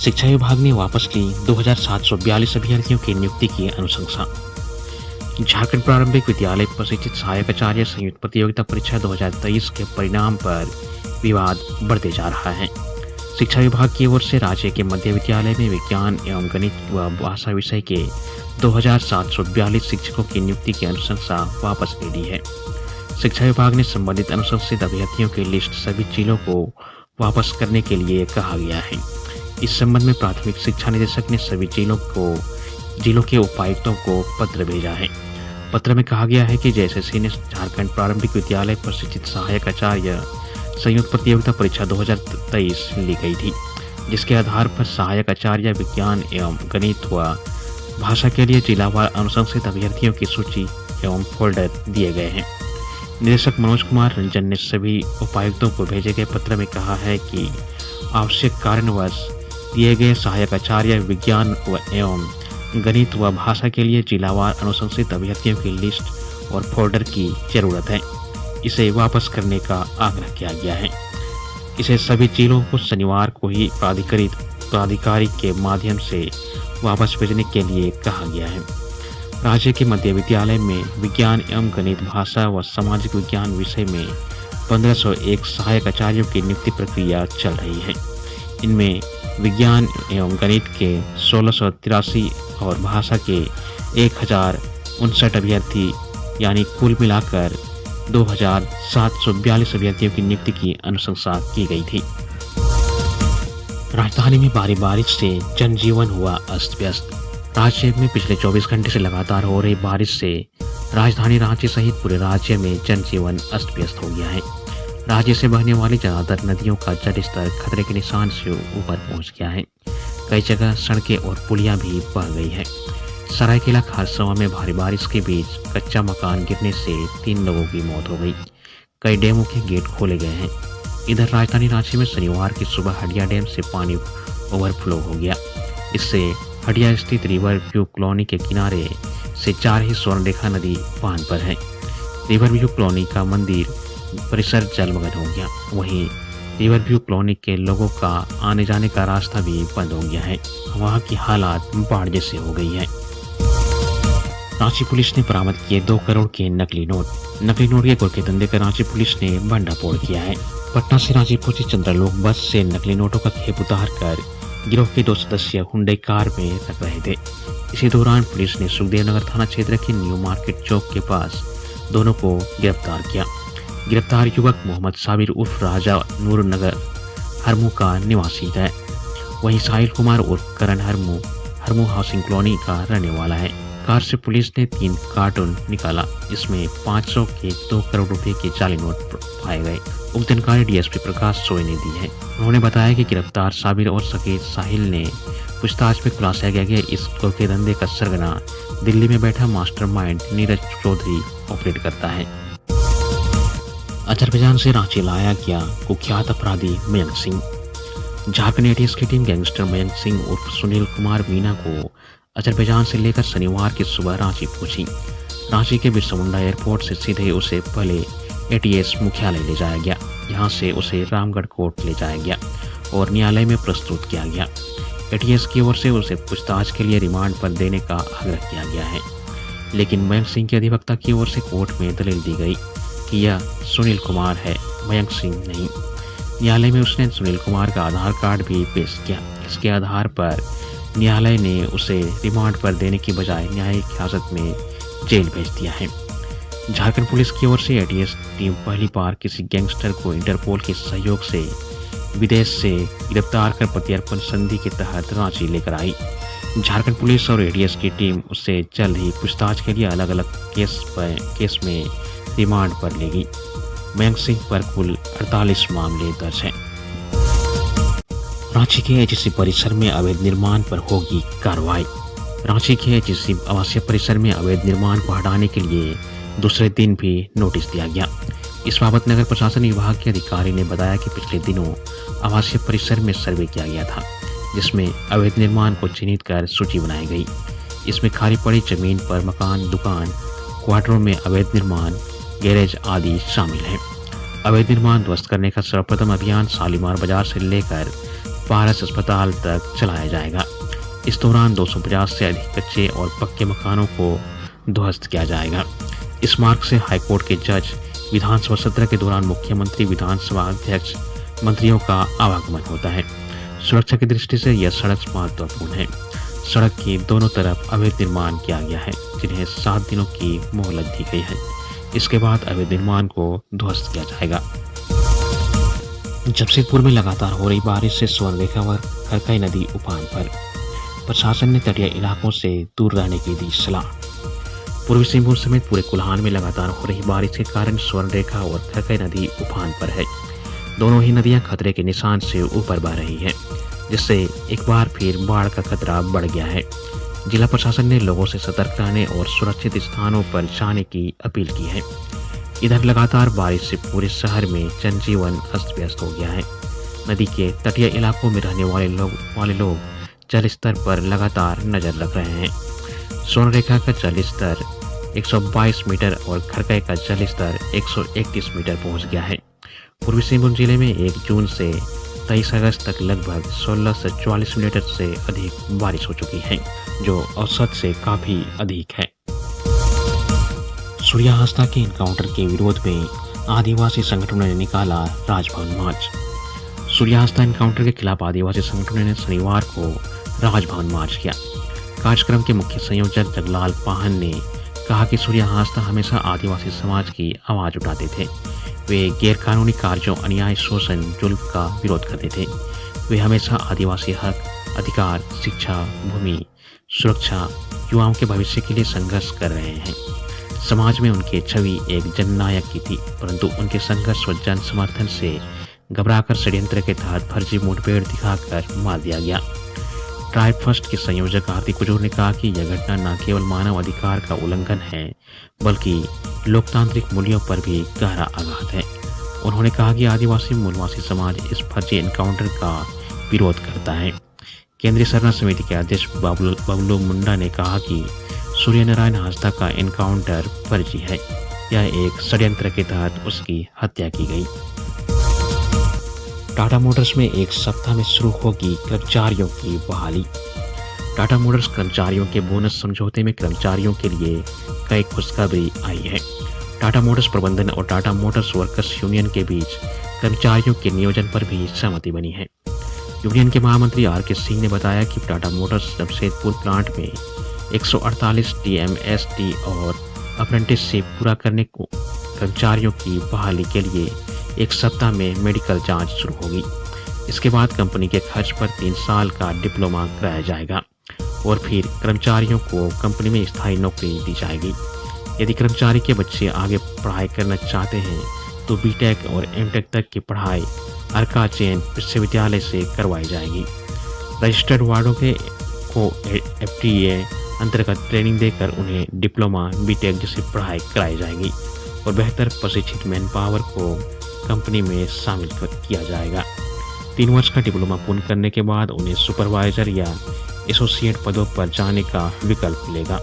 शिक्षा विभाग ने वापस ली 2742 अभ्यर्थियों की नियुक्ति की अनुशंसा। झारखंड प्रारंभिक विद्यालय प्रशिक्षित सहायक आचार्य संयुक्त प्रतियोगिता परीक्षा 2023 के परिणाम पर विवाद बढ़ते जा रहा है। शिक्षा विभाग की ओर से राज्य के मध्य विद्यालय में विज्ञान एवं गणित व भाषा विषय के 2742 शिक्षकों की नियुक्ति की अनुशंसा वापस ले ली है। शिक्षा विभाग ने संबंधित अनुशंसित अभ्यर्थियों की लिस्ट सभी जिलों को वापस करने के लिए कहा गया है। इस संबंध में प्राथमिक शिक्षा निदेशक ने सभी जिलों के उपायुक्तों को पत्र भेजा है। पत्र में कहा गया है कि जेएसएससी ने झारखंड प्रारंभिक विद्यालय प्रशिक्षित सहायक आचार्य संयुक्त प्रतियोगिता परीक्षा 2023 ली गई थी, जिसके आधार पर सहायक आचार्य विज्ञान एवं गणित व भाषा के लिए जिलावार अनुशंसित अभ्यर्थियों की सूची एवं फोल्डर दिए गए हैं। निदेशक मनोज कुमार रंजन ने सभी उपायुक्तों को भेजे गए पत्र में कहा है कि आवश्यक कारणवश दिए गए सहायक आचार्य विज्ञान एवं गणित व भाषा के लिए जिलावार अनुशंसित अभ्यर्थियों की लिस्ट और फोल्डर की जरूरत है। इसे वापस करने का आग्रह किया गया है। इसे सभी जिलों को शनिवार को ही प्राधिकारी के माध्यम से वापस भेजने के लिए कहा गया है। राज्य के मध्य विद्यालय में विज्ञान एवं गणित भाषा व सामाजिक विज्ञान विषय में 1501 सहायक आचार्यों की नियुक्ति प्रक्रिया चल रही है। इनमें विज्ञान एवं गणित के 1683 और भाषा के 1059 अभ्यर्थी यानी कुल मिलाकर 2742 अभ्यर्थियों की नियुक्ति की अनुशंसा की गई थी। राजधानी में भारी बारिश से जनजीवन हुआ अस्त व्यस्त। राज्य में पिछले 24 घंटे से लगातार हो रही बारिश से राजधानी रांची सहित पूरे राज्य में जनजीवन अस्त व्यस्त हो गया है। राज्य से बहने वाली ज्यादातर नदियों का जलस्तर खतरे के निशान से ऊपर पहुंच गया है। कई जगह सड़कें और पुलियां भी बह गई है। सरायकेला खारसवा में भारी बारिश के बीच कच्चा मकान गिरने से 3 लोगों की मौत हो गई। कई डैमों के गेट खोले गए हैं। इधर राजधानी रांची में शनिवार की सुबह हडिया डैम से पानी ओवरफ्लो हो गया। इससे हडिया स्थित रिवर व्यू कॉलोनी के किनारे से 4 ही स्वर्णरेखा नदी बांध पर है। रिवर व्यू कॉलोनी का मंदिर परिसर जलमग्न हो गया। वहीं रिवर व्यू कॉलोनी के लोगों का आने जाने का रास्ता भी बंद हो गया है। वहां की हालात बाढ़ जैसे हो गई है। रांची पुलिस ने बरामद किए 2 करोड़ के नकली नोट के गुर के धंधे का रांची पुलिस ने भंडाफोड़ किया है। पटना से रांची पहुंची चंद्रलोक बस से नकली नोटों का खेप उतार कर गिरोह के 2 सदस्य हुंडई कार में रख रहे थे। इसी दौरान पुलिस ने सुखदेव नगर थाना क्षेत्र के न्यू मार्केट चौक के पास दोनों को गिरफ्तार किया। गिरफ्तार युवक मोहम्मद साबिर उर्फ राजा नूर नगर हरमू का निवासी है। वहीं साहिल कुमार उर्फ करण हरमू हाउसिंग कॉलोनी का रहने वाला है। कार से पुलिस ने 3 कार्टून निकाला, जिसमें 500 के 2 करोड़ रुपए के जाली नोट पाए गए। उक्त जानकारी डीएसपी प्रकाश सोय ने दी है। उन्होंने बताया कि गिरफ्तार साबिर और सके साहिल ने पूछताछ में खुलासा किया गया इस गुर के धंधे का सरगना दिल्ली में बैठा मास्टरमाइंड नीरज चौधरी ऑपरेट करता है। अजरबैजान से रांची लाया गया कुख्यात अपराधी मयंक सिंह। झारखंड एटीएस की टीम गैंगस्टर मयंक सिंह उर्फ सुनील कुमार मीना को अजरबैजान से लेकर शनिवार की सुबह रांची पहुंची। रांची के बिरसा मुंडा एयरपोर्ट से सीधे उसे पहले एटीएस मुख्यालय ले जाया गया। यहां से उसे रामगढ़ कोर्ट ले जाया गया और न्यायालय में प्रस्तुत किया गया। एटीएस की ओर से उसे पूछताछ के लिए रिमांड पर देने का आग्रह किया गया है, लेकिन मयंक सिंह के अधिवक्ता की ओर से कोर्ट में दलील दी गई कि यह सुनील कुमार है, मयंक सिंह नहीं। न्यायालय में उसने सुनील कुमार का आधार कार्ड भी पेश किया। इसके आधार पर न्यायालय ने उसे रिमांड पर देने की बजाय न्यायिक हिरासत में जेल भेज दिया है। झारखंड पुलिस की ओर से एटीएस टीम पहली बार किसी गैंगस्टर को इंटरपोल के सहयोग से विदेश से गिरफ्तार कर प्रत्यर्पण संधि के तहत रांची लेकर आई। झारखंड पुलिस और एटीएस की टीम उससे जल्द ही पूछताछ के लिए अलग अलग केस में रिमांड पर लेगी। मयंक सिंह पर कुल 48 मामले दर्ज हैं। रांची के एचएससी परिसर में अवैध निर्माण पर होगी कार्रवाई। रांची के एचएससी आवासीय परिसर में अवैध निर्माण को हटाने के लिए दूसरे दिन भी नोटिस दिया गया। इस बाबत नगर प्रशासन विभाग के अधिकारी ने बताया कि पिछले दिनों आवासीय परिसर में सर्वे किया गया था, जिसमें अवैध निर्माण को चिन्हित कर सूची बनाई गई। इसमें खाली पड़ी जमीन पर मकान, दुकान, क्वार्टरों में अवैध निर्माण, गैरेज आदि शामिल है। अवैध निर्माण ध्वस्त करने का सर्वप्रथम अभियान शालीमार बाजार से लेकर पारस अस्पताल तक चलाया जाएगा। इस दौरान 250 से अधिक कच्चे और पक्के मकानों को ध्वस्त किया जाएगा। इस मार्ग से हाईकोर्ट के जज, विधानसभा सत्र के दौरान मुख्यमंत्री, विधानसभा अध्यक्ष, मंत्रियों का आवागमन होता है। सुरक्षा की दृष्टि से यह सड़क महत्वपूर्ण है। सड़क की दोनों तरफ अवैध निर्माण किया गया है, जिन्हें 7 दिनों की मोहलत दी गई है। इसके बाद अवैध निर्माण को ध्वस्त किया जाएगा। जमशेदपुर में लगातार हो रही बारिश से स्वर्णरेखा व खरकई नदी उफान पर। प्रशासन ने तटीय इलाकों से दूर रहने की दी सलाह। पूर्वी सिंहभूम समेत पूरे कोल्हान में लगातार हो रही बारिश के कारण स्वर्णरेखा और खरकई नदी उफान पर है। दोनों ही नदियां खतरे के निशान से ऊपर बह रही है, जिससे एक बार फिर बाढ़ का खतरा बढ़ गया है। जिला प्रशासन ने लोगों से सतर्क रहने और सुरक्षित स्थानों पर जाने की अपील की है। इधर लगातार बारिश से पूरे शहर में जनजीवन अस्त व्यस्त हो गया है। नदी के तटीय इलाकों में रहने वाले लोग जल स्तर पर लगातार नजर रख रहे हैं। स्वर्णरेखा का जल स्तर 122 मीटर और खरकई का जल स्तर 131 मीटर पहुंच गया है। पूर्वी सिंहभूम जिले में 1 जून से 23 अगस्त तक लगभग 16 से 44 मिलीमीटर से अधिक बारिश हो चुकी है, जो औसत से काफी अधिक है। सूर्या हांसदा के एनकाउंटर के विरोध में आदिवासी संगठनों ने निकाला राजभवन मार्च। सूर्या हांसदा एनकाउंटर के खिलाफ आदिवासी संगठनों ने शनिवार को राजभवन मार्च किया। कार्यक्रम के मुख्य संयोजक जगलाल पाहन ने कहा कि सूर्या हांसदा हमेशा आदिवासी समाज की आवाज उठाते थे। वे गैरकानूनी कार्यों, अन्याय, शोषण, जुल्म का विरोध करते थे। वे हमेशा आदिवासी हक, अधिकार, शिक्षा, भूमि, सुरक्षा, युवाओं के भविष्य के लिए संघर्ष कर रहे हैं। समाज में उनकी छवि एक जननायक की थी, परंतु उनके संघर्ष व जन समर्थन से घबराकर षड्यंत्र के तहत फर्जी मुठभेड़ दिखाकर मार दिया गया। ट्राइब फर्स्ट के संयोजक आरती कुजूर ने कहा कि यह घटना न केवल मानव अधिकार का उल्लंघन है, बल्कि लोकतांत्रिक मूल्यों पर भी गहरा आघात है। उन्होंने कहा कि आदिवासी मूलवासी समाज इस फर्जी एनकाउंटर का विरोध करता है। केंद्रीय सरना समिति के अध्यक्ष बबलू मुंडा ने कहा कि सूर्यनारायण हांसदा का एनकाउंटर फर्जी है। यह एक षड्यंत्र के तहत उसकी हत्या की गई। टाटा मोटर्स में एक सप्ताह में शुरू होगी कर्मचारियों की बहाली। टाटा मोटर्स कर्मचारियों के बोनस समझौते में कर्मचारियों के लिए कई खुशखबरी आई है। टाटा मोटर्स प्रबंधन और टाटा मोटर्स वर्कर्स यूनियन के बीच कर्मचारियों के नियोजन पर भी सहमति बनी है। यूनियन के महामंत्री आर के सिंह ने बताया कि टाटा मोटर्स जमशेदपुर प्लांट में 148 TMST और अप्रेंटिसशिप पूरा करने को कर्मचारियों की बहाली के लिए एक सप्ताह में मेडिकल जांच शुरू होगी। इसके बाद कंपनी के खर्च पर 3 साल का डिप्लोमा कराया जाएगा और फिर कर्मचारियों को कंपनी में स्थायी नौकरी दी जाएगी। यदि कर्मचारी के बच्चे आगे पढ़ाई करना चाहते हैं तो बीटेक और एमटेक तक की पढ़ाई अर्का जैन विश्वविद्यालय से करवाई जाएगी। रजिस्टर्ड वार्डों को FDA अंतर्गत ट्रेनिंग देकर उन्हें डिप्लोमा, बीटेक जैसी पढ़ाई कराई जाएगी और बेहतर प्रशिक्षित मैन पावर को कंपनी में शामिल किया जाएगा। 3 वर्ष का डिप्लोमा पूर्ण करने के बाद उन्हें सुपरवाइजर या एसोसिएट पदों पर जाने का विकल्प मिलेगा।